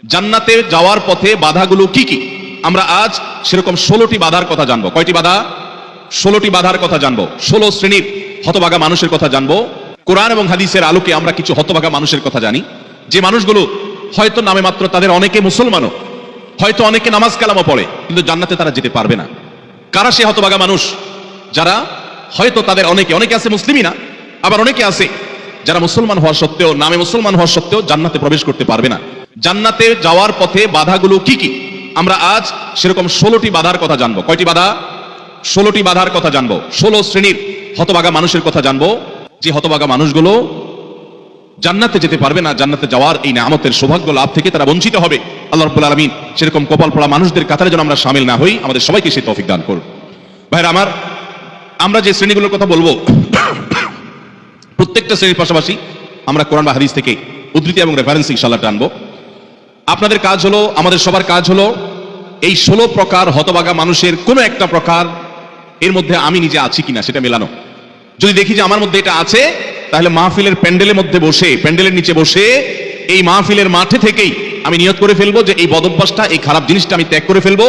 জান্নাতে যাওয়ার পথে বাধাগুলো কি কি আমরা আজ সেরকম 16টি বাধার কথা জানবো। কয়টি বাধা? 16টি বাধার কথা জানবো। 16 শ্রেণীর হতভাগা মানুষের কথা জানবো। কোরআন এবং হাদিসের আলোকে আমরা কিছু হতভাগা মানুষের কথা জানি, যে মানুষগুলো হয়তো নামে মাত্র, তাদের অনেকে মুসলমানও, হয়তো অনেকে নামাজ কালামও পড়ে, কিন্তু জান্নাতে তারা যেতে পারবে না। কারা সে হতভাগা মানুষ? যারা হয়তো তাদের অনেকে আছে মুসলিমই না, আবার অনেকে আছে যারা মুসলমান হওয়া সত্ত্বেও, নামে মুসলমান হওয়া সত্ত্বেও জান্নাতে প্রবেশ করতে পারবে না। জান্নাতে যাওয়ার পথে বাধাগুলো কি কি আমরা আজ সেরকম 16টি বাধার কথা জানবো। কয়টি বাধা? 16টি বাধার কথা জানবো। 16 শ্রেণীর হতভাগা মানুষের কথা জানবো, যে হতভাগা মানুষগুলো জান্নাতে যেতে পারবে না। জান্নাতে যাওয়ার এই নিয়ামতের সৌভাগ্য লাভ থেকে তারা বঞ্চিত হবে। আল্লাহ রাব্বুল আলামিন সেরকম কপাল পড়া মানুষদের কাতারে যেন আমরা শামিল না হই, আমাদের সবাইকে সেই তৌফিক দান করুন। ভাইরা আমার, আমরা যে শ্রেণীগুলোর কথা বলবো, প্রত্যেকটা শ্রেণীর পাশাপাশি আমরা কোরআন বা হাদিস থেকে উদ্ধৃতি এবং রেফারেন্স ইনশাআল্লাহ টানবো। আপনাদের কাজ হলো, আমাদের সবার কাজ হলো, এই 16 প্রকার হতভাগা মানুষের কোনো একটা প্রকার এর মধ্যে আমি নিজে আছি কিনা সেটা মেলানো। যদি দেখি যে আমার মধ্যে এটা আছে, তাহলে মাহফিলের প্যান্ডেলের মধ্যে বসে, প্যান্ডেলের নিচে বসে, এই মাহফিলের মাঠে থেকেই আমি নিয়ত করে ফেলবো যে এই বদভ্যাসটা, এই খারাপ জিনিসটা আমি ত্যাগ করে ফেলবো।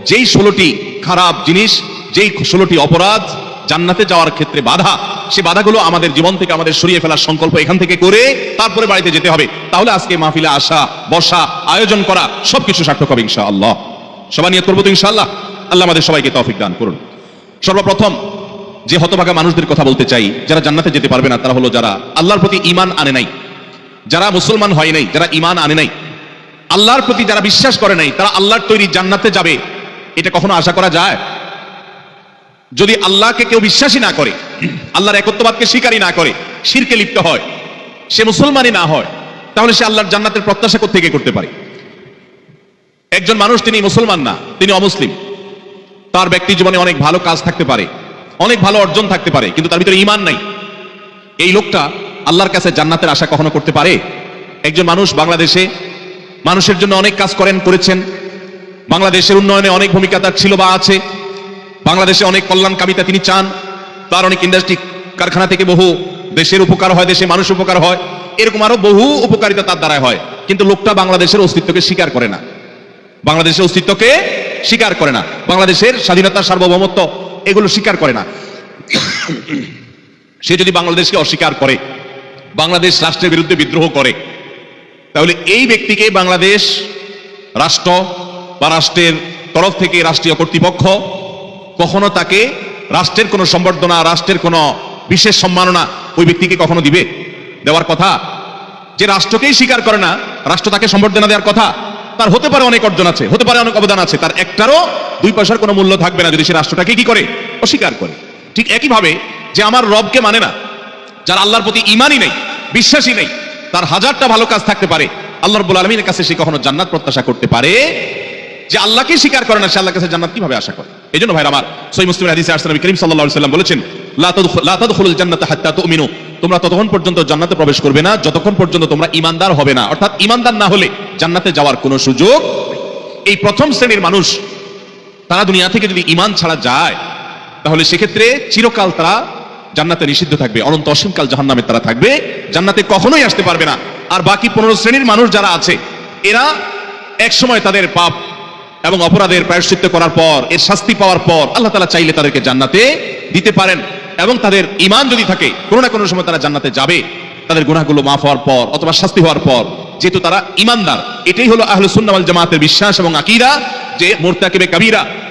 যেই 16টি খারাপ জিনিস, যেই 16টি অপরাধ জান্নাতে যাওয়ার ক্ষেত্রে বাধা, সে বাধাগুলো আমাদের জীবন থেকে আমাদের সরিয়ে ফেলার সংকল্প এখান থেকে করে তারপরে বাড়িতে যেতে হবে। তাহলে আজকে মাহফিলে আসা, বসা, আয়োজন করা সবকিছু সার্থক হবে ইনশাআল্লাহ। সবাই নিয়ত করবো তো ইনশাআল্লাহ। আল্লাহ আমাদের সবাইকে তৌফিক দান করুন। সর্বপ্রথম যে হতভাগা মানুষদের কথা বলতে চাই, যারা জান্নাতে যেতে পারবে না, তারা হলো যারা আল্লাহর প্রতি ঈমান আনে নাই, যারা মুসলমান হয় নাই, যারা ঈমান আনে নাই, আল্লাহর প্রতি যারা বিশ্বাস করে নাই, তারা আল্লাহর তৈরি জান্নাতে যাবে এটা কখনো আশা করা যায়? যদি আল্লাহকে কেউ বিশ্বাসী না করে, আল্লাহর একত্ববাদকে স্বীকারই না করে, শিরকে লিপ্ত হয়, সে মুসলমানই না হয়, তাহলে সে আল্লাহর জান্নাতের প্রত্যাশা কোত্থেকে করতে পারে? একজন মানুষ, তিনি মুসলমান না, তিনি অমুসলিম, তার ব্যক্তি জীবনে অনেক ভালো কাজ থাকতে পারে, অনেক ভালো অর্জন থাকতে পারে, কিন্তু তার ভিতরে ঈমান নাই। এই লোকটা আল্লাহর কাছে জান্নাতের আশা কখনো করতে পারে? একজন মানুষ বাংলাদেশে মানুষের জন্য অনেক কাজ করেছেন, বাংলাদেশের উন্নয়নে অনেক ভূমিকা তার ছিল বা আছে, বাংলাদেশে অনেক কল্যাণকামিতা তিনি চান, তার অনেক ইন্ডাস্ট্রি কারখানা থেকে বহু দেশের উপকার হয়, দেশে মানুষ উপকার হয়, এরকম আরো বহু উপকারিতা তার দ্বারা হয়, কিন্তু লোকটা বাংলাদেশের অস্তিত্বকে স্বীকার করে না, বাংলাদেশের অস্তিত্বকে স্বীকার করে না, বাংলাদেশের স্বাধীনতা, সার্বভৌমত্ব এগুলো স্বীকার করে না। সে যদি বাংলাদেশকে অস্বীকার করে, বাংলাদেশ রাষ্ট্রের বিরুদ্ধে বিদ্রোহ করে, তাহলে এই ব্যক্তিকে বাংলাদেশ রাষ্ট্র বা রাষ্ট্রের তরফ থেকে রাষ্ট্রীয় কর্তৃপক্ষ কখনো তাকে রাষ্ট্রের কোনো সম্বর্ধনা, রাষ্ট্রের কোনো বিশেষ সম্মাননা ওই ব্যক্তিকে কখনো দিবে? দেওয়ার কথা। যে রাষ্ট্রকেই স্বীকার করে না, রাষ্ট্র তাকে সম্বর্ধনা দেওয়ার কথা। তার হতে পারে অনেক অর্জন আছে, হতে পারে অনেক অবদান আছে, তার একটারও 2 পয়সার কোনো মূল্য থাকবে না যদি সে রাষ্ট্রটাকে কি করে? অস্বীকার করে। ঠিক একইভাবে যে আমার রবকে মানে না, যার আল্লাহর প্রতি ঈমানই নেই, বিশ্বাসই নেই, তার হাজারটা ভালো কাজ থাকতে পারে, আল্লাহ রাব্বুল আলামিনের কাছে সে কখনো জান্নাত প্রত্যাশা করতে পারে? যে আল্লাহকে স্বীকার করে না, সে আল্লাহর কাছে জান্নাত কিভাবে আশা করে? এই জন্য ভাইরা আমার, সহিহ মুসলিমের হাদিসে আসছে, নবী করিম সাল্লাল্লাহু আলাইহি ওয়াসাল্লাম বলেছেন, লা তাদখুলুল জান্নাতা হাত্তা তুমিনু, তোমরা ততক্ষণ পর্যন্ত জান্নাতে প্রবেশ করবে না যতক্ষণ পর্যন্ত তোমরা ঈমানদার হবে না। অর্থাৎ ঈমানদার না হলে জান্নাতে যাওয়ার কোনো সুযোগ নেই। এই প্রথম শ্রেণীর মানুষ, তারা দুনিয়া থেকে যদি ঈমান ছাড়া যায়, তাহলে সেক্ষেত্রে চিরকাল তারা জান্নাতে নিষিদ্ধ থাকবে, অনন্ত অসীমকাল জাহান্নামে তারা থাকবে, জান্নাতে কখনোই আসতে পারবে না। আর বাকি 15 শ্রেণীর মানুষ যারা আছে, এরা এক সময় তাদের পাপ এবং অপরাধের প্রায়শ্চিত্ত করার পর, এর শাস্তি পাওয়ার পর আল্লাহ তাআলা চাইলে তাদেরকে জান্নাতে দিতে পারেন, এবং তাদের ঈমান যদি থাকে, কোনো না কোনো সময় তারা জান্নাতে যাবে, তাদের গুনাহগুলো মাফ হওয়ার পর অথবা শাস্তি হওয়ার পর, যেহেতু তারা ঈমানদার। এটাই হলো আহলুস সুন্নাহ ওয়াল জামাতের বিশ্বাস এবং আকীদা, যে মুরতাকিবে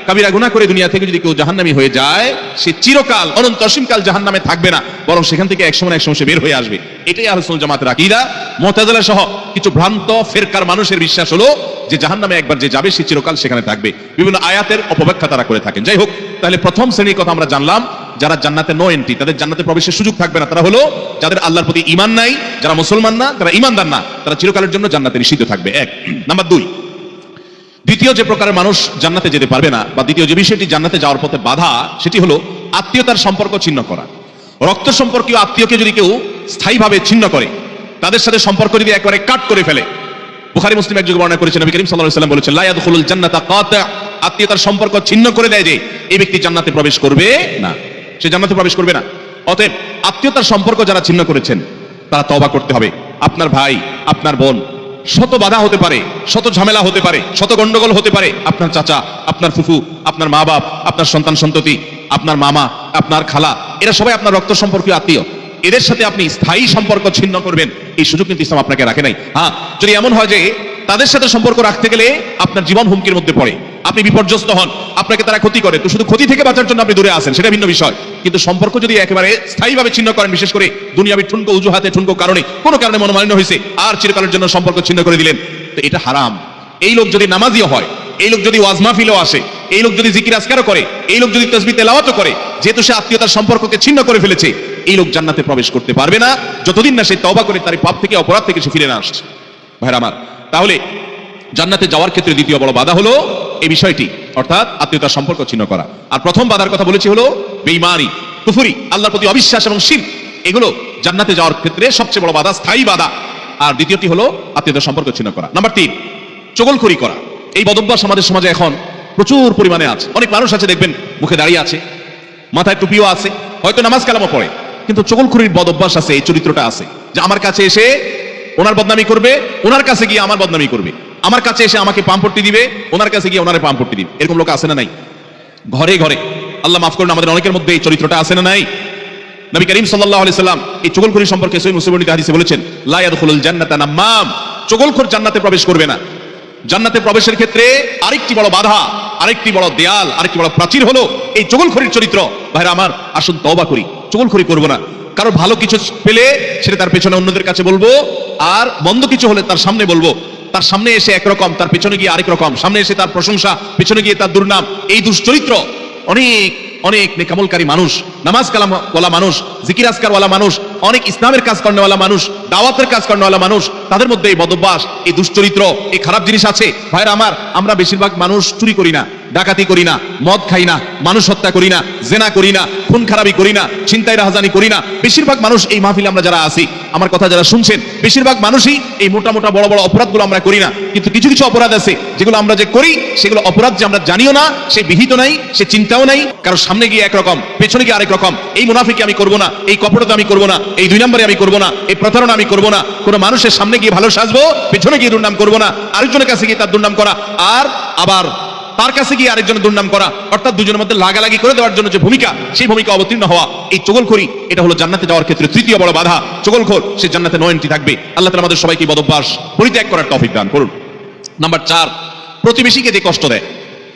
কাবিরা গুনাহ করে দুনিয়া থেকে যদি কেউ জাহান্নামী হয়ে যায়, সে চিরকাল, অনন্ত অসীমকাল জাহান্নামে থাকবে না, বরং সেখান থেকে এক সময় সে বের হয়ে আসবে। এটাই আহলুস সুন্নাহ জামাতের আকীদা। মুতাজিলা সহ কিছু ভ্রান্ত ফিরকার মানুষের বিশ্বাস হলো যে জাহান্নামে একবার যে যাবে সে চিরকাল সেখানে থাকবে। বিভিন্ন আয়াতের অপব্যাখ্যা তারা করে থাকেন। যাই হোক, তাহলে প্রথম শ্রেণীর কথা আমরা জানলাম, যারা জান্নাতে নো এন্ট্রি, তাদের জান্নাতে প্রবেশের সুযোগ থাকবে না, তারা হলো যাদের আল্লাহর প্রতি ঈমান নাই, যারা মুসলমান না, যারা ঈমানদার না, তারা চিরকালের জন্য জান্নাতে নিষিদ্ধ থাকবে। 1 নাম্বার 2, দ্বিতীয় যে প্রকারের মানুষ জান্নাতে যেতে পারবে না, বা দ্বিতীয় যে বিষয়টি জান্নাতে যাওয়ার পথে বাধা, সেটি হলো আত্মীয়তার সম্পর্ক ছিন্ন করা। রক্ত সম্পর্কীয় আত্মীয়কে যদি কেউ স্থায়ীভাবে ছিন্ন করে, তাদের সাথে সম্পর্ক যদি একেবারে কাট করে ফেলে, বুখারী মুসলিম এক যুগে বর্ণনা করেছেন, নবী করিম সাল্লাল্লাহু আলাইহি ওয়াসাল্লাম বলেছেন, লা ইয়াদখুলুল জান্নাতা কাতি', আত্মীয়তার সম্পর্ক ছিন্ন করে দেয় যে এই ব্যক্তি জান্নাতে প্রবেশ করবে না, সে জান্নাতে প্রবেশ করবে না। অতএব আত্মীয়তার সম্পর্ক যারা ছিন্ন করেছেন, তারা তওবা করতে হবে। আপনার ভাই, আপনার বোন শত বাধা হতে পারে, শত ঝামেলা হতে পারে, শত গন্ডগোল হতে পারে। আপনার চাচা, আপনার ফুফু, আপনার মা বাপ, আপনার সন্তান সন্ততি, আপনার মামা, আপনার খালা, এরা সবাই আপনার রক্ত সম্পর্কীয় আত্মীয়। এদের সাথে আপনি স্থায়ী সম্পর্ক ছিন্ন করবেন, এই সুযোগ কিন্তু ইসলাম আপনাকে রাখে নাই। হ্যাঁ, যদি এমন হয় যে তাদের সাথে সম্পর্ক রাখতে গেলে আপনার জীবন হুমকির মধ্যে পড়ে, আপনি বিপর্যস্ত হন, আপনাকে তারা ক্ষতি করে, তো শুধু ক্ষতি থেকে বাঁচার জন্য আপনি দূরে আসেন, সেটা ভিন্ন বিষয়। কিন্তু সম্পর্ক যদি একেবারে স্থায়ীভাবে ছিন্ন করেন, বিশেষ করে দুনিয়াবি ঠুনকো অজুহাতে, ঠুনকো কারণে, কোনো কারণে মনোমালিন্য হয়েছে আর চিরকালের জন্য সম্পর্ক ছিন্ন করে দিলেন, তো এটা হারাম। এই লোক যদি নামাজিও হয়, এই লোক যদি ওয়াজ মাহফিলেও আসে, এই লোক যদি জিকির আজকারও করে, এই লোক যদি তাসবিহ তেলাওয়াতও করে, যেহেতু সে আত্মীয়তার সম্পর্ককে ছিন্ন করে ফেলেছে, এই লোক জান্নাতে প্রবেশ করতে পারবে না যতদিন না সে তওবা করে তার পাপ থেকে, অপরাধ থেকে সে ফিরে না আসছে। ভাইরা আমার, তাহলে জান্নাতে যাওয়ার ক্ষেত্রে দ্বিতীয় বড় বাধা হলো এই বিষয়টি, অর্থাৎ আত্মীয়তার সম্পর্ক ছিন্ন করা। আর প্রথম বাধার কথা বলেছি হলো বেঈমানি, কুফরি, আল্লাহর প্রতি অবিশ্বাস এবং শিরক। এগুলো জান্নাতে যাওয়ার ক্ষেত্রে সবচেয়ে বড় বাধা, স্থায়ী বাধা। আর দ্বিতীয়টি হলো আত্মীয়তার সম্পর্ক ছিন্ন করা। নাম্বার 3, চগলখড়ি করা। এই বদভ্যাস আমাদের সমাজে এখন প্রচুর পরিমাণে আছে। অনেক মানুষ আছে দেখবেন মুখে দাঁড়িয়ে আছে, মাথায় টুপিও আছে, হয়তো নামাজ কালামও পড়ে, কিন্তু চগলখড়ির বদভ্যাস আছে, এই চরিত্রটা আছে যে আমার কাছে এসে ওনার বদনামি করবে, ওনার কাছে গিয়ে আমার বদনামি করবে, আমার কাছে এসে আমাকে পাম্পট্টি দিবে, ওনার কাছে গিয়ে ওনারে পাম্পট্টি দিবে। এরকম লোক আছে না নাই? ঘরে ঘরে, আল্লাহ মাফ করুন, আমাদের অনেকের মধ্যে এই চরিত্রটা আছে না নাই? নবী করিম সাল্লাল্লাহু আলাইহি সাল্লাম এই চগলখড়ি সম্পর্কে সহিহ মুসলিম হাদিসে বলেছেন, লা ইয়াদখুলুল জান্নাতা নাম্মাম, চগলখড় জান্নাতে প্রবেশ করবে না। জান্নাতে প্রবেশের ক্ষেত্রে আরেকটি বড় বাধা, আরেকটি বড় দেয়াল, আরেকটি বড় প্রাচীর হলো এই চগলখড়ির চরিত্র। ভাইরা আমার, আসুন তওবা করি, চগলখড়ি করব না। কারো ভালো কিছু পেলে সেটা তার পেছনে অন্যদের কাছে বলবো, আর মন্দ কিছু হলে তার সামনে বলবো। তার সামনে এসে একরকম, তার পেছনে গিয়ে আরেক রকম, সামনে এসে তার প্রশংসা, পেছনে গিয়ে তার দুর্নাম। এই দুশ্চরিত্র অনেক অনেক নেকামলকারী মানুষ, নামাজ কালাম ওয়ালা মানুষ, জিকির আজকার ওয়ালা মানুষ, অনেক ইসলামের কাজ করেওয়ালা মানুষ, দাওয়াতের কাজ করেওয়ালা মানুষ, তাদের মধ্যে এই বদভ্যাস, এই দুশ্চরিত্র, এই খারাপ জিনিস আছে। ভাইরা আমার, আমরা বেশিরভাগ মানুষ চুরি করি না, ডাকাতি করি না, মদ খাই না, মানুষ হত্যা করি না, জেনা করি না, খুন খারাপি করি না, ছিনতাই রাহাজানি করি না। বেশিরভাগ মানুষ এই মাহফিলে আমরা যারা আছি, আমার কথা যারা শুনছেন, বেশিরভাগ মানুষই এই মোটা মোটা বড় বড় অপরাধগুলো আমরা করি না। কিন্তু কিছু কিছু অপরাধ আছে যেগুলো আমরা যে করি, সেগুলো অপরাধ যে আমরা জানিও না, সে বিহিত নাই, সে চিন্তাও নাই। কারণ সামনে গিয়ে একরকম, পেছনে গিয়ে আরেক রকম। এই মুনাফিকি আমি করবো না, এই কপটতা আমি করবো না, এই 2 নম্বরে আমি করবো না, এই প্রতারণা আমি করবো না। কোনো মানুষের সামনে গিয়ে ভালো সাজবো, পেছনে গিয়ে দুর্নাম করবো না, আরেকজনের কাছে গিয়ে তার দুর্নাম করা, আর আবার তার কাছে গিয়ে আরেকজনের দুর্নাম করা, অর্থাৎ দুজনের মধ্যে লাগালাগি করে দেওয়ার জন্য যে ভূমিকা, সেই ভূমিকা অবতীর্ণ হওয়া। এই চগলখড়ি, এটা হলো জান্নাতে যাওয়ার ক্ষেত্রে তৃতীয় বড় বাধা। চগলখড়, সে জান্নাতে নো এন্ট্রি থাকবে। আল্লাহ তাআলা আমাদের সবাইকে বদভ্যাস পরিত্যাগ করার তৌফিক দান করুন। নাম্বার 4, প্রতিবেশীকে যে কষ্ট দেয়,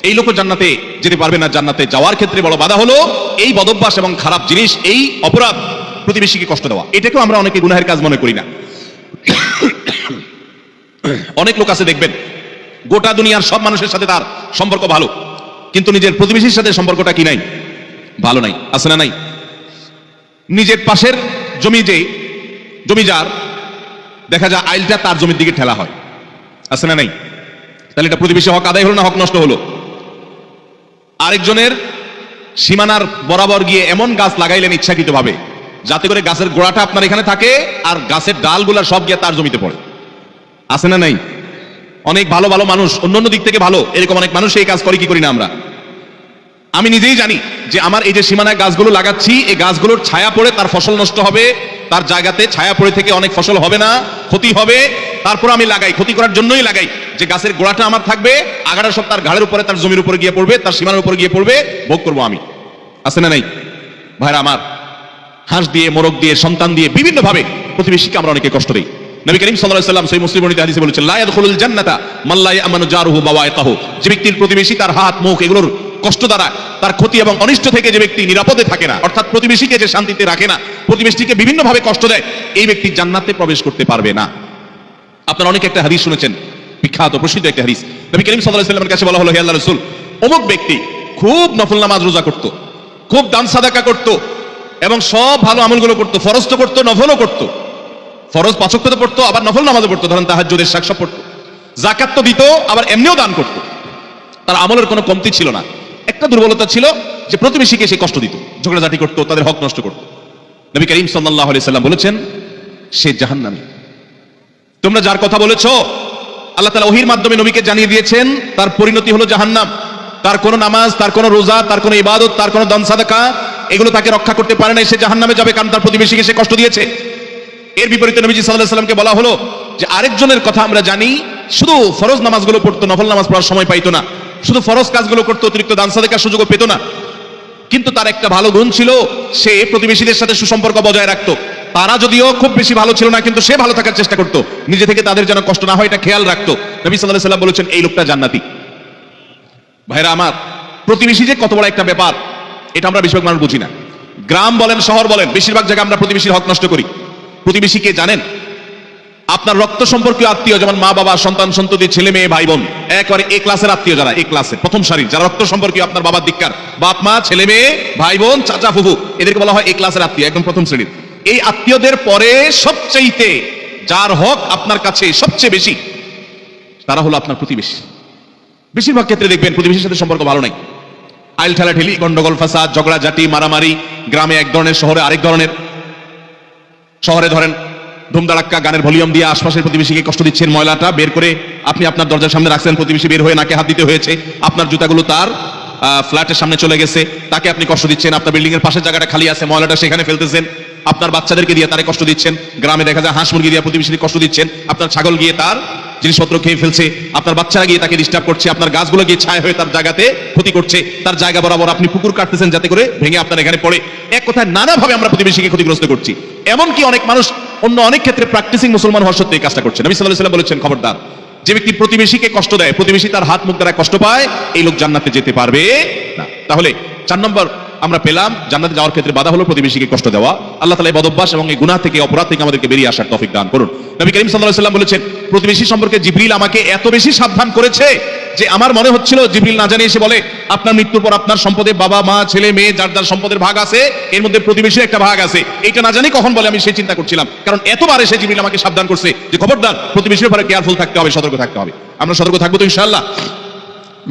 এই লোক জান্নাতে যেতে পারবে না। জান্নাতে যাওয়ার ক্ষেত্রে বড় বাধা হলো এই বদভ্যাস এবং খারাপ জিনিস, এই অপরাধ, প্রতিবেশীকে কষ্ট দেওয়া। এটাকেও আমরা অনেকে গুনাহের কাজ মনে করি না। অনেক লোক আছে দেখবেন, গোটা দুনিয়ার সব মানুষের সাথে তার সম্পর্ক ভালো, কিন্তু নিজের প্রতিবেশীর সাথে সম্পর্কটা কি নাই? ভালো নাই। আছে না নাই? নিজের পাশের জমিদার দেখা যায় আইলটা তার জমির দিকে ঠেলা হয়। আছে না নাই? তাহলে এটা প্রতিবেশী হক আদায় হলো না হক নষ্ট হলো? আরেকজনের সীমানার বরাবর গিয়ে এমন গাছ লাগাইলেন ইচ্ছাকৃতভাবে, যাতে করে গাছের গোড়াটা আপনার এখানে থাকে আর গাছের ডালগুলা সব গিয়ে তার জমিতে পড়ে। আছে না নাই? অনেক ভালো ভালো মানুষ, অন্যান্য দিক থেকে ভালো, এরকম অনেক মানুষ এই কাজ করে, কি করি না আমরা? আমি নিজেই জানি যে আমার এই যে সীমানায় গাছগুলো লাগাচ্ছি, এই গাছগুলোর ছায়া পড়ে তার ফসল নষ্ট হবে, তার জায়গাতে ছায়া পড়ে থেকে অনেক ফসল হবে না, ক্ষতি হবে। তারপর আমি লাগাই, ক্ষতি করার জন্যই লাগাই, যে গাছের গোড়াটা আমার থাকবে, আগাটা সব তার ঘাড়ের উপরে, তার জমির উপরে গিয়ে পড়বে, তার সীমানার উপরে গিয়ে পড়বে, ভোগ করবো আমি। আছে না নাই? ভাইরা আমার, হাঁস দিয়ে, মোরগ দিয়ে, সন্তান দিয়ে, বিভিন্ন ভাবে প্রতিবেশীকে আমরা অনেকে কষ্ট দিই। নবী করিম সাল্লাল্লাহু আলাইহি ওয়াসাল্লাম সহিহ মুসলিম হাদিসে বলেছেন, লা ইয়াদখুলুল জান্নাতা মান লা ইয়ামানু জারুহু বাওয়াইতাহু, যে ব্যক্তির প্রতিবেশী তার হাত, মুখ এগুলোর কষ্ট দ্বারা, তার ক্ষতি এবং অনিষ্ট থেকে যে ব্যক্তি নিরাপদে থাকে না, অর্থাৎ প্রতিবেশীকে যে শান্তিতে রাখে না, প্রতিবেশীকে বিভিন্ন ভাবে কষ্ট দেয়, এই ব্যক্তি জান্নাতে প্রবেশ করতে পারবে না। আপনারা অনেকে একটা হাদিস শুনেছেন, বিখ্যাত প্রসিদ্ধ একটা হাদিস। নবী করিম সাল্লাল্লাহু আলাইহি ওয়াসাল্লামের কাছে বলা হলো, হে আল্লাহর রাসূল, অমুক ব্যক্তি খুব নফল নামাজ রোজা করত, খুব দান সাদাকা করত, এবং সব ভালো আমলগুলো করত, ফরজ তো করতো, নফলও করত, ফরজ 5 ওয়াক্ত তো পড়তো, আবার নফল নামাজও পড়তো, ধরেন তাহাজ্জুদের শাক সব পড়তো, যাকাত তো দিত, আবার এমনিও দান করতো। তার আমলের কোনো কমতি ছিল না। একটা দুর্বলতা ছিল যে প্রতিবেশীকে সে কষ্ট দিত, ঝগড়াঝাটি করতো, তাদের হক নষ্ট করতো। নবী করিম সাল্লাল্লাহু আলাইহি সাল্লাম বলেছেন, সে জাহান্নামী। তোমরা যার কথা বলেছো, আল্লাহ তাআলা ওহীর মাধ্যমে নবীকে জানিয়ে দিয়েছেন, তার পরিণতি হলো জাহান্নাম। তার কোনো নামাজ, তার কোনো রোজা, তার কোনো ইবাদত, তার কোনো দান সাদাকা, এগুলো তাকে রক্ষা করতে পারে না, সে জাহান্নামে যাবে, কারণ তার প্রতিবেশীকে সে কষ্ট দিয়েছে। এর বিপরীতে নবীজি সাল্লাল্লাহু আলাইহি সাল্লামকে বলা হলো, যে আরেকজনের কথা আমরা জানি, শুধু ফরজ নামাজগুলো পড়তো, নফল নামাজ পড়ার সময় পাইতো না, শুধু ফরজ কাজগুলো করতো, অতিরিক্ত দান সাদেকার সুযোগও পেত না। কিন্তু তার একটা ভালো গুণ ছিল, সে প্রতিবেশীদের সাথে সুসম্পর্ক বজায় রাখতো। তারা যদিও খুব বেশি ভালো ছিল না, কিন্তু সে ভালো থাকার চেষ্টা করতো, নিজে থেকে তাদের যেন কষ্ট না হয় এটা খেয়াল রাখতো। নবী সাল্লাল্লাহু আলাইহি ওয়াসাল্লাম বলেছেন এই লোকটা জান্নাতি। ভাইরা আমার, প্রতিবেশী যে কত বড় একটা ব্যাপার এটা আমরা বেশিরভাগ মানুষ বুঝি না। গ্রাম বলেন শহর বলেন, বেশিরভাগ জায়গায় আমরা প্রতিবেশীর হক নষ্ট করি। প্রতিবেশী কে জানেন? আপনার রক্ত সম্পর্কীয় আত্মীয়, যেমন মা বাবা, সন্তান সন্ততি, ছেলে মেয়ে, ভাই বোন, একবারে এ ক্লাসের আত্মীয়, যারা এ ক্লাসের প্রথম সারির, যারা রক্ত সম্পর্কীয়, আপনার বাবার দিককার, বাপ মা, ছেলে মেয়ে, ভাই বোন, চাচা ফুফু, এদেরকে বলা হয় এ ক্লাসের আত্মীয়, একদম প্রথম শ্রেণীর। এই আত্মীয়দের পরে সবচেয়ে যার হক আপনার কাছে সবচেয়ে বেশি, তারা হলো আপনার প্রতিবেশী। বেশিরভাগ ক্ষেত্রে দেখবেন প্রতিবেশীর সাথে সম্পর্ক ভালো নাই, আইল ঠেলাঠেলি, গন্ডগোল ফাসাদ, ঝগড়াঝাটি, মারামারি, গ্রামে এক ধরনের, শহরে আরেক ধরনের। শহরে ধরেন ধুমধাড়াক্কা গানের ভলিউম দিয়ে আশপাশের প্রতিবেশীকে কষ্ট দিচ্ছেন, ময়লাটা বের করে আপনি আপনার দরজার সামনে রাখছেন, প্রতিবেশী বের হয়ে নাকে হাত দিতে হয়েছে, আপনার জুতাগুলো তার ফ্ল্যাটের সামনে চলে গেছে, তাকে আপনি কষ্ট দিচ্ছেন। আপনার বিল্ডিং এর পাশের জায়গাটা খালি আছে, ময়লাটা সেখানে ফেলতেছেন, আপনার বাচ্চাদেরকে দিয়ে তারে কষ্ট দিচ্ছেন। গ্রামে দেখা যায় হাঁস মুরগি দিয়ে প্রতিবেশীকে কষ্ট দিচ্ছেন, আপনার ছাগল গিয়ে তার জিনিসপত্র খেয়ে ফেলছে, আপনার বাচ্চারা গিয়ে তাকে ডিস্টার্ব করছে, আপনার গাছগুলো গিয়ে ছায়া হয়ে তার জায়গাতে ক্ষতি করছে, তার জায়গা বরাবর আপনি পুকুর কাটতেছেন যাতে করে ভেঙে আপনার এখানে পড়ে। এক কথায় নানাভাবে আমরা প্রতিবেশীকে ক্ষতিগ্রস্ত করছি। এমনকি অনেক মানুষ অন্য অনেক ক্ষেত্রে প্র্যাকটিসিং মুসলমান হওয়ার সত্ত্বেও এই কাজটা করছে। নবী সাল্লাল্লাহু আলাইহি ওয়াসাল্লাম বলেছেন, খবরদার, যে ব্যক্তি প্রতিবেশীকে কষ্ট দেয়, প্রতিবেশী তার হাত মুখ দ্বারা কষ্ট পায়, এই লোক জান্নাতে যেতে পারবে না। তাহলে 4 নম্বর আমরা পেলাম, জান্নাতে যাওয়ার ক্ষেত্রে বাধা হলো প্রতিবেশীকে কষ্ট দেওয়া। আল্লাহ তাআলা এই বদঅভ্যাস এবং এই গুনাহ থেকে, অপরাধ থেকে আমাদেরকে বেরিয়ে আসার তৌফিক দান করুন। নবী করিম সাল্লাল্লাহু আলাইহি ওয়াসাল্লাম বলেছেন, প্রতিবেশী সম্পর্কে জিবরিল আমাকে এত বেশি সাবধান করেছে যে আমার মনে হচ্ছিল জিবরিল না জানি এসে বলে, আপনার মৃত্যুর পর আপনার সম্পদে বাবা মা ছেলে মেয়ে যার যার সম্পদের ভাগ আছে, এর মধ্যে প্রতিবেশীর একটা ভাগ আছে, এটা না জানি কখন বলে আমি সেই চিন্তা করছিলাম। কারণ এতবার এসে জিবরিল আমাকে সাবধান করছে যে খবরদার, প্রতিবেশীর ব্যাপারে কেয়ারফুল থাকতে হবে, সতর্ক থাকতে হবে। আমরা সতর্ক থাকবো তো ইনশাআল্লাহ।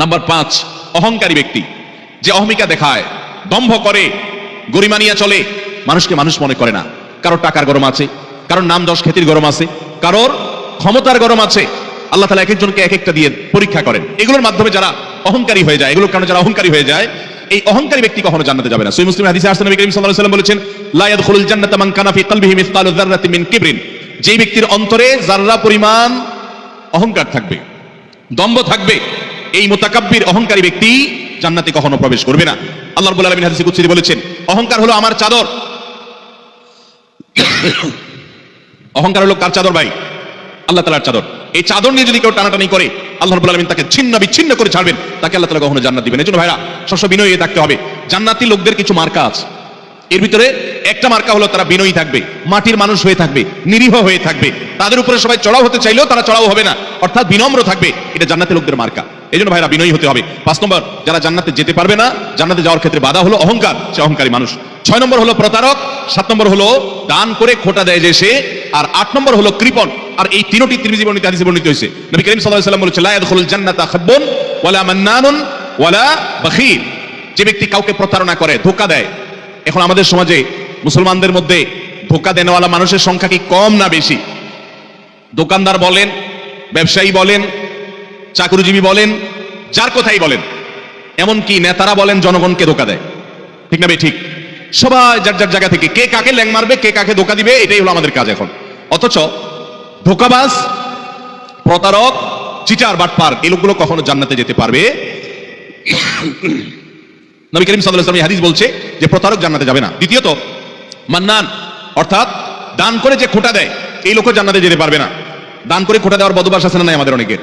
নাম্বার 5, অহংকারী ব্যক্তি, যে অহমিকা দেখায়, দম্ভ করে, গরিমা নিয়ে চলে, মানুষকে মানুষ মনে করে না। কারোর টাকার গরম আছে, কারোর নাম যশ খ্যাতির গরম আছে, কারোর ক্ষমতার গরম আছে। আল্লাহ তাআলা এক একজনকে এক একটা দিয়ে পরীক্ষা করেন। এগুলোর মাধ্যমে যারা অহংকারী হয়ে যায়, এগুলোর কারণে যারা অহংকারী হয়ে যায়, এই অহংকারী ব্যক্তি কখনো জান্নাতে যাবে না। সহিহ মুসলিম হাদিসে আসছে, নবী করিম সাল্লাল্লাহু আলাইহি ওয়াসাল্লাম বলেছেন, লা ইয়াদখুলুল জান্নাতা মান কানা ফি কলবিহি মিসকালু যাররাতিন মিন কিবরিন। যে ব্যক্তির অন্তরে যাররা পরিমাণ অহংকার থাকবে, দম্ভ থাকবে, এই মুতাকাব্বির অহংকারী ব্যক্তি জান্নাতে কখনো প্রবেশ করবে না। আল্লাহ রাব্বুল আলামিন হাদিসে কুদসিতে বলেছেন, অহংকার হলো আমার চাদর। অহংকার হলো কার চাদর ভাই? আল্লাহ তাআলার চাদর। এই চাদর নিয়ে যদি কেউ টানাটানি করে, আল্লাহ রাব্বুল আলামিন তাকে ছিন্ন বিচ্ছিন্ন করে ছাড়বেন, তাকে আল্লাহ তাআলা কখনো জান্নাত দিবেন। এজন্য ভাইরা সবসময় বিনয়ী হয়ে থাকতে হবে। জান্নাতি লোকদের কিছু মার্কা আছে, এর ভিতরে একটা মার্কা হলো তারা বিনয়ী থাকবে, মাটির মানুষ হয়ে থাকবে, নিরীহ হয়ে থাকবে, তাদের উপরে সবাই চড়াও হতে চাইলেও তারা চড়াও হবে না, অর্থাৎ বিনম্র থাকবে। এটা জান্নাতি লোকদের মার্কা। এই জন্য ভাইরা বিনয়ী হতে হবে। 5 নম্বর, যারা জান্নাতে যেতে পারবে না, জান্নাতে যাওয়ার ক্ষেত্রে বাধা হলো অহংকার, সে অহংকারী মানুষ। 6 নম্বর হলো প্রতারক, 7 নম্বর হলো দান করে খোটা দেয় যে সে, আর 8 নম্বর হলো কৃপণ। আর এই তিনটি তিরমিজি বর্ণিত হাদিসে বর্ণিত হয়েছে। নবী করিম সাল্লাল্লাহু আলাইহি ওয়াসাল্লাম বলেছেন, লা ইয়াদখুলুল জান্নাতা খাব্বুন ওয়ালা মান্নানুন ওয়ালা বাখীল। যে ব্যক্তি কাউকে প্রতারণা করে, ধোঁকা দেয়। এখন আমাদের সমাজে মুসলমানদের মধ্যে ধোঁকা দেনেওয়ালা মানুষের সংখ্যা কি কম না বেশি? দোকানদার বলেন, ব্যবসায়ী বলেন, চাকরিজীবী বলেন, যার কথাই বলেন, এমনকি নেতারা বলেন, জনগণকে ধোঁকা দেয়। ঠিক না ভাই? ঠিক। সবাই যার যার জায়গা থেকে কে কাকে ল্যাং মারবে, কে কাকে ধোঁকা দিবে, এটাই হলো আমাদের কাজ এখন। অথচ ধোঁকাবাজ, প্রতারক, চিটার, বাটপার, এই লোকগুলো কখনো জান্নাতে যেতে পারবে। নবী করিম সাল্লাল্লাহু আলাইহি ওয়াসাল্লাম হাদিস বলছে যে প্রতারক জান্নাতে যাবে না। দ্বিতীয়ত, মান্নান, অর্থাৎ দান করে যে খোটা দেয়, এই লোকও জান্নাতে যেতে পারবে না। দান করে খোটা দেওয়ার বদভ্যাস আছে না নাই আমাদের অনেকের?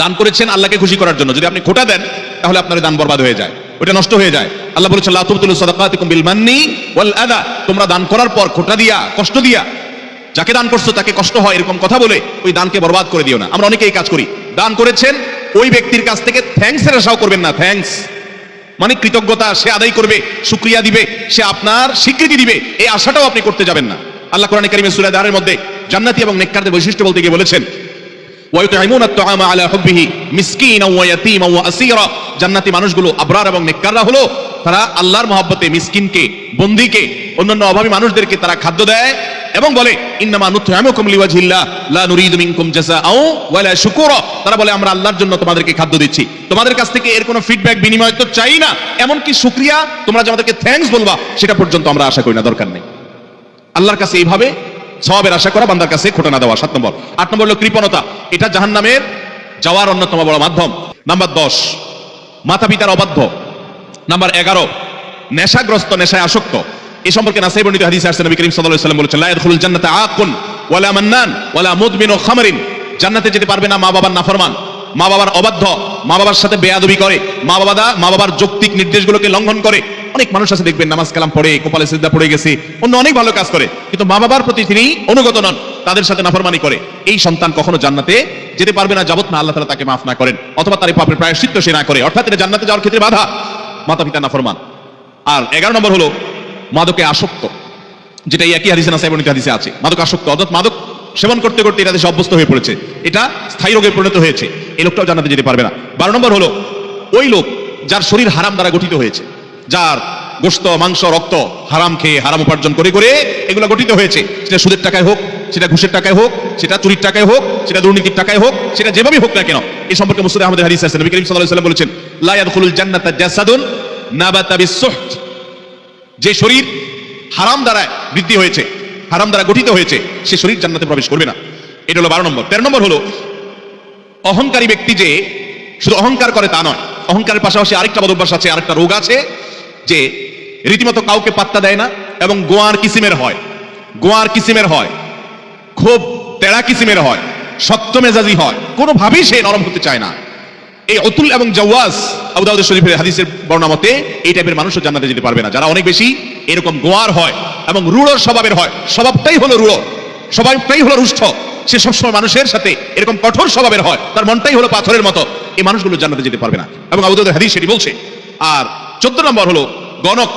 দান করেছেন আল্লাহকে খুশি করার জন্য, যদি আপনি খোটা দেন তাহলে আপনার দান বরবাদ হয়ে যায়, ওটা নষ্ট হয়ে যায়। আল্লাহ বলেছেন, লা তুবতিলু সাদাকাতিকুম বিল মান্নি ওয়াল আযা। তোমরা দান করার পর খোটা দিয়া, কষ্ট দিয়া, যাকে দান করছো তাকে কষ্ট হয় এরকম কথা বলে ওই দানকে বরবাদ করে দিও না। আমরা অনেকেই এই কাজ করি। দান করেছেন, ওই ব্যক্তির কাছ থেকে থ্যাঙ্কস এর আশাও করবেন না। থ্যাঙ্কস মানে কৃতজ্ঞতা, সে আদায় করবে, শুকরিয়া দিবে, সে আপনার স্বীকৃতি দিবে, এই আশাটাও আপনি করতে যাবেন না। আল্লাহ কোরআনে কারীমে সূরা দারের মধ্যে জান্নাতি এবং নেককারদের বৈশিষ্ট্য বলতে গিয়ে বলেছেন, ওয়ায়ুতঈমুনা আত-তাআমা আলা হুব্বিহি মিসকিনাও ওয়া ইয়াতীমান ওয়া আসীরা। জান্নাতি মানুষগুলো, আবরার এবং নেককাররা হলো, তারা আল্লাহর মহব্বতে মিসকিনকে, বন্দীকে, অন্যান্য অভাবী মানুষদেরকে তারা খাদ্য দেয় এবং বলে, ইন্নামা নুতঈমুকুম লিওয়াজহিল্লাহ লা নুরিদু মিনকুম জাযাআও ওয়ালা শুকুরা। তারা বলে, আমরা আল্লাহর জন্য তোমাদেরকে খাদ্য দিচ্ছি, তোমাদের কাছ থেকে এর কোনো ফিডব্যাক, বিনিময় তো চাই না, এমনকি শুকরিয়া, তোমরা যে আমাদেরকে থ্যাঙ্কস বলবা সেটা পর্যন্ত আমরা আশা করি না, দরকার নেই। আল্লাহর কাছে এইভাবে সওয়াবের আশা করা, বান্দার কাছে খোটা না দেওয়া। 7 নম্বর। 8 নম্বর হলো কৃপণতা, এটা জাহান্নামের যাওয়ার অন্যতম বড় মাধ্যম। নাম্বার 10 মাতা পিতার অবাধ্য। নাম্বার 11 নেশাগ্রস্ত, নেশায় আসক্ত। এই সম্পর্কে নাসাই বর্ণিত হাদিসে আসছে নবী করিম সাল্লাল্লাহু আলাইহি ওয়াসাল্লাম বলেছেন, লা ইয়াদখুলুল জান্নাতা আকুন ওয়ালা মান্নান ওয়ালা মুদমিনু খামরিন। জান্নাতে যেতে পারবে না মা বাবার নাফরমান, মা বাবার অবাধ্য, মা বাবার সাথে বেয়াদবি করে, মা বাবার যৌক্তিক নির্দেশগুলোকে লঙ্ঘন করে। অনেক মানুষ আছে দেখবেন নামাজ কালাম পড়ে, কপালে সিজদা পড়ে গেছে, অন্য অনেক ভালো কাজ করে, কিন্তু মা বাবার প্রতি তিনি অনুগত নন, তাদের সাথে নাফরমানি করে। এই সন্তান কখনো জান্নাতে যেতে পারবে না যাবত না আল্লাহ তাআলা তাকে মাফ না করেন, অথবা তার পাপের প্রায়শ্চিত্ত সে না করে, অর্থাৎ এটা জান্নাতে যাওয়ার ক্ষেত্রে বাধা, মাতা পিতা নাফরমান। আর 11 নম্বর হলো মাদকে আসক্ত, যেটা এই একই হাদিসে নাসাই বর্ণিত হাদিসে আছে। মাদক আসক্ত অর্থাৎ মাদক সেবন করতে করতে এটা দেশে অভ্যস্ত হয়ে পড়েছে, এটা স্থায়ী রোগে পরিণত হয়েছে, এই লোকটাও জান্নাতে যেতে পারবে না। 12 নম্বর হলো ওই লোক যার শরীর হারাম দ্বারা গঠিত হয়েছে, যার গোশত মাংস রক্ত হারাম খেয়ে হারাম উপার্জন করে করে এগুলো গঠিত হয়েছে, সেটা সুদের টাকায় হোক, সেটা ঘুষের টাকায় হোক, সেটা চুরির টাকায় হোক, সেটা দুর্নীতির টাকায় হোক, সেটা যেভাবেই হোক না কেন। এই সম্পর্কে মুসলিম আহমদের হাদিস আছে, নবী করিম সাল্লাল্লাহু আলাইহি ওয়াসাল্লাম বলেছেন, লা ইয়াদখুলুল জান্নাতা জাসাদুন নাবাতা বিস-সুহত। যে শরীর হারাম দ্বারা বৃদ্ধি হয়েছে, হারাম দ্বারা গঠিত হয়েছে, সে শরীর জান্নাতে প্রবেশ করবে না। এটা হলো 12 নম্বর। 13 নম্বর হলো অহংকারী ব্যক্তি, যে শুধু অহংকার করে তা নয়, অহংকারের পাশাপাশি আরেকটা বদভ্যাস আছে, আরেকটা রোগ আছে, যে রীতিমতো কাউকে পাত্তা দেয় না এবং গোয়ার কিসিমের হয়, গোয়ার কিসিমের হয়, খুব তেড়া কিসিমের হয়, শক্ত মেজাজি হয়, কোনোভাবেই সে নরম হতে চায় না। এই অতুল এবং জাওয়াজ আবু দাউদ শরীফের হাদিসের বর্ণনা মতে এই টাইপের মানুষও জান্নাতে যেতে পারবে না। যারা অনেক বেশি এরকম গোয়ার হয় এবং রূঢ় স্বভাবের হয়, স্বভাবটাই হলো রূঢ়, স্বভাবটাই হলো রুষ্ট, সে সবসময় মানুষের সাথে এরকম কঠোর স্বভাবের হয়, তার মনটাই হলো পাথরের মতো, এই মানুষগুলো জান্নাতে যেতে পারবে না, এবং আবু দাউদের হাদিস সেটি বলছে। আর 14 নম্বর হলো গণক,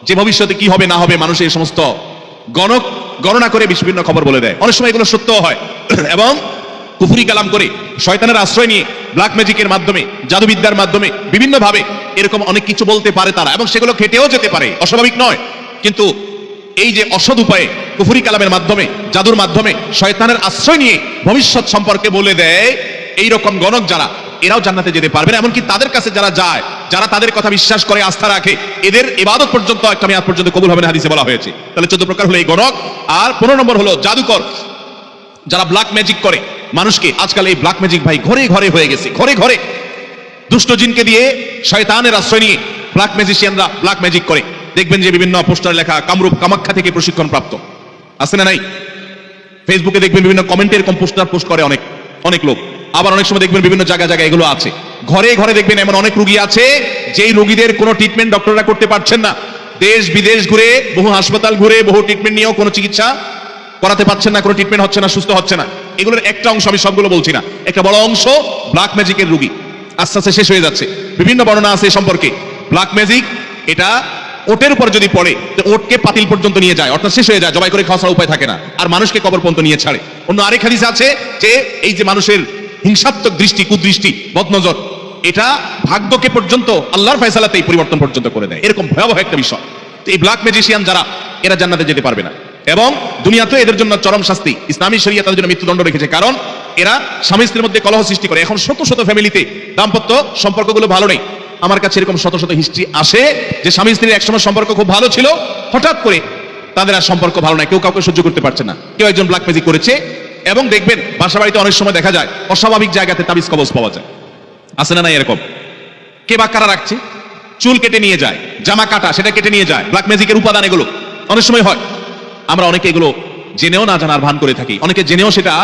যে ভবিষ্যতে কি হবে না হবে মানুষের সমস্ত গণক গণনা করে বিভিন্ন খবর বলে দেয়। অনেক সময় এগুলো সত্য হয় এবং কুফরি কালাম করে শয়তানের আশ্রয় নিয়ে ব্ল্যাক ম্যাজিকের মাধ্যমে, জাদুবিদ্যার মাধ্যমে বিভিন্নভাবে এরকম অনেক কিছু বলতে পারে তারা, এবং সেগুলো খেটেও যেতে পারে, অস্বাভাবিক নয়। কিন্তু এই যে অসৎ উপায়ে কুফরি কালামের মাধ্যমে, জাদুর মাধ্যমে শয়তানের আশ্রয় নিয়ে ভবিষ্যৎ সম্পর্কে বলে দেয়, এই রকম গণক যারা, এরাও জান্নাতে যেতে পারবে না। এমনকি তাদের কাছে যারা যায়, যারা তাদের কথা বিশ্বাস করে, আস্থা রাখে, এদের ইবাদত পর্যন্ত একটা মেয়াদ পর্যন্ত কবুল হবে না, হাদিসে বলা হয়েছে। তাহলে 14 প্রকার হলো এই গণক। আর 15 নম্বর হলো জাদুকর, যারা ব্ল্যাক ম্যাজিক করে মানুষকে। আজকাল এই ব্ল্যাক ম্যাজিক ভাই ঘরে ঘরে হয়ে গেছে, ঘরে ঘরে দুষ্ট জিনকে দিয়ে, শয়তানের আশ্রয় নিয়ে ব্ল্যাক ম্যাজিশিয়ানরা ব্ল্যাক ম্যাজিক করে। দেখবেন যে বিভিন্ন পোস্টার লেখা কামরূপ কামাখ্যা থেকে প্রশিক্ষণ প্রাপ্ত, আছে না নাই? ফেসবুকে দেখবেন বিভিন্ন কমেন্টে এরকম পোস্টার পোস্ট করে অনেক অনেক লোক। আবার অনেক সময় দেখবেন বিভিন্ন জায়গায় জায়গায় এগুলো আছে। ঘরে ঘরে দেখবেন এমন অনেক রোগী আছে, যেই রোগীদের কোনো ট্রিটমেন্ট ডক্টররা করতে পারছেন না, দেশ বিদেশ ঘুরে, বহু হাসপাতাল ঘুরে, বহু ট্রিটমেন্ট নিয়েও কোনো চিকিৎসা করাতে পারছেন না, কোনো ট্রিটমেন্ট হচ্ছে না, সুস্থ হচ্ছে না। এগুলোর একটা অংশ, আমি সবগুলো বলছি না, একটা বড় অংশ ব্ল্যাক ম্যাজিকের রোগী আস্তে আস্তে শেষ হয়ে যাচ্ছে। বিভিন্ন বর্ণনা আছে সম্পর্কে। ব্ল্যাক ম্যাজিক এটা ওটের উপর যদি পড়ে, তো ওটকে পাতিল পর্যন্ত নিয়ে যায়, অর্থাৎ শেষ হয়ে যায়, জবাই করে খাওয়া ছাড়া উপায় থাকে না, আর মানুষকে কবর পর্যন্ত নিয়ে ছাড়ে। অন্য আরেক হাদিস আছে যে এই যে মানুষের হিংসাত্মক দৃষ্টি, কুদৃষ্টি, বদনজর, এটা ভাগ্যকে পর্যন্ত আল্লাহর ফয়সালাতেই পরিবর্তন পর্যন্ত করে দেয়। এরকম ভয়াবহ একটা বিষয়। তো এই ব্ল্যাক ম্যাজিশিয়ান যারা, এরা জান্নাতে যেতে পারবে না, এবং দুনিয়াতে এদের জন্য চরম শাস্তি। ইসলামী শরিয়া তাদের জন্য মৃত্যুদণ্ড রেখেছে, কারণ এরা স্বামী স্ত্রীর মধ্যে কলহ সৃষ্টি করে। এখন শত শত ফ্যামিলিতে দাম্পত্য সম্পর্কগুলো ভালো নেই। আমার কাছে এরকম শত শত হিস্ট্রি আসে যে স্বামী স্ত্রীর একসময় সম্পর্ক খুব ভালো ছিল, হঠাৎ করে তাদের আর সম্পর্ক ভালো নাই, কেউ কাউকে সহ্য করতে পারছে না, কেউ একজন ব্ল্যাক ম্যাজিক করেছে। এবং দেখবেন বাসা বাড়িতে অনেক সময় দেখা যায় অস্বাভাবিক জায়গাতে তাবিজ কবজ পাওয়া যায়, আছে না নাই এরকম? কে বা কারা রাখছে, চুল কেটে নিয়ে যায়, জামা কাটা সেটা কেটে নিয়ে যায়, ব্ল্যাক ম্যাজিকের উপাদান এগুলো অনেক সময় হয়। আমরা অনেকে এগুলো জেনেও না জানার ভান করে থাকি, অনেকে জেনেও সেটা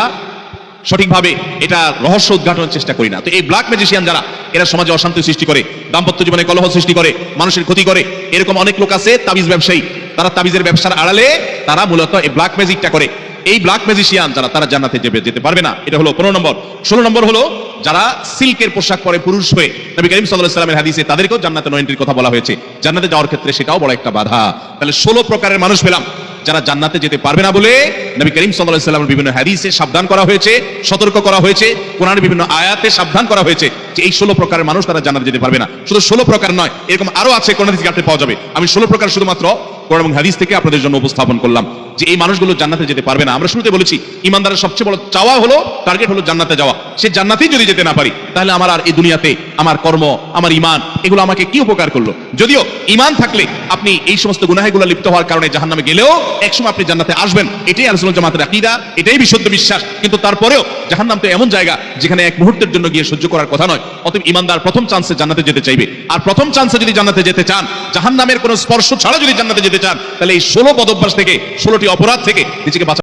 সঠিকভাবে এটা রহস্য উদ্ঘাটনের চেষ্টা করি না। তো এই ব্ল্যাক ম্যাজিশিয়ান যারা, এরা সমাজে অশান্তি সৃষ্টি করে, দাম্পত্য জীবনে কলহ সৃষ্টি করে, মানুষের ক্ষতি করে। এরকম অনেক লোক আছে তাবিজ ব্যবসায়ী, তারা তাবিজের ব্যবসার আড়ালে তারা মূলত এই ব্ল্যাক ম্যাজিকটা করে। এই ব্ল্যাক ম্যাজিশিয়ান যারা, তারা জান্নাতে যেতে পারবে না। এটা হলো 15 নম্বর। 16 নম্বর হলো যারা সিল্কের পোশাক পরে পুরুষ হয়ে, নবী করিম সাল্লাল্লাহু আলাইহি ওয়াসাল্লামের হাদিসে তাদেরকেও জান্নাতে নো এন্ট্রির কথা বলা হয়েছে। জান্নাতে যাওয়ার ক্ষেত্রে সেটাও বড় একটা বাধা। তাহলে 16 প্রকারের মানুষ পেলাম যারা জান্নাতে যেতে পারবে না বলে নবী করিম সাল্লাল্লাহু আলাইহি ওয়াসাল্লামের বিভিন্ন হাদিসে সাবধান করা হয়েছে, সতর্ক করা হয়েছে, কোরআনের বিভিন্ন আয়াতে সাবধান করা হয়েছে যে এই 16 প্রকারের মানুষ তারা জান্নাতে যেতে পারবে না। শুধু 16 প্রকার নয়, এরকম আরো আছে, কোরআন থেকে আপনি পাওয়া যাবে। আমি 16 প্রকার শুধুমাত্র কোরআন এবং হাদিস থেকে আপনাদের জন্য উপস্থাপন করলাম যে এই মানুষগুলো জান্নাতে যেতে পারবে না। আমরা শুরুতে বলেছি ইমানদারের সবচেয়ে বড় চাওয়া হলো, টার্গেট হলো জান্নাতে যাওয়া। সে জান্নাতেই যদি যেতে না পারি, তাহলে আমার আর এই দুনিয়াতে আমার কর্ম, আমার ঈমান, এগুলো আমাকে কি উপকার করলো? যদিও ঈমান থাকলে আপনি এই সমস্ত গুনাহগুলো লিপ্ত হওয়ার কারণে জাহান্নামে গেলেও একসময় আপনি জান্নাতে আসবেন। এটাই আহলে সুন্নাত জামাতের আকীদা, এটাই বিশুদ্ধ বিশ্বাস। কিন্তু তারপরেও জাহান্নাম তো এমন জায়গা যেখানে এক মুহূর্তের জন্য গিয়ে সহ্য করার কথা নয়। অতএব ইমানদার প্রথম চান্সে জান্নাতে যেতে চাইবে। আর প্রথম চান্সে যদি জান্নাতে যেতে চান, জাহান্নামের কোনো স্পর্শ ছাড়া যদি জান্নাতে যেতে চান, তাহলে এই 16 বদভ্যাস থেকে, 16টি অপরাধ থেকে নিজেকে বাঁচা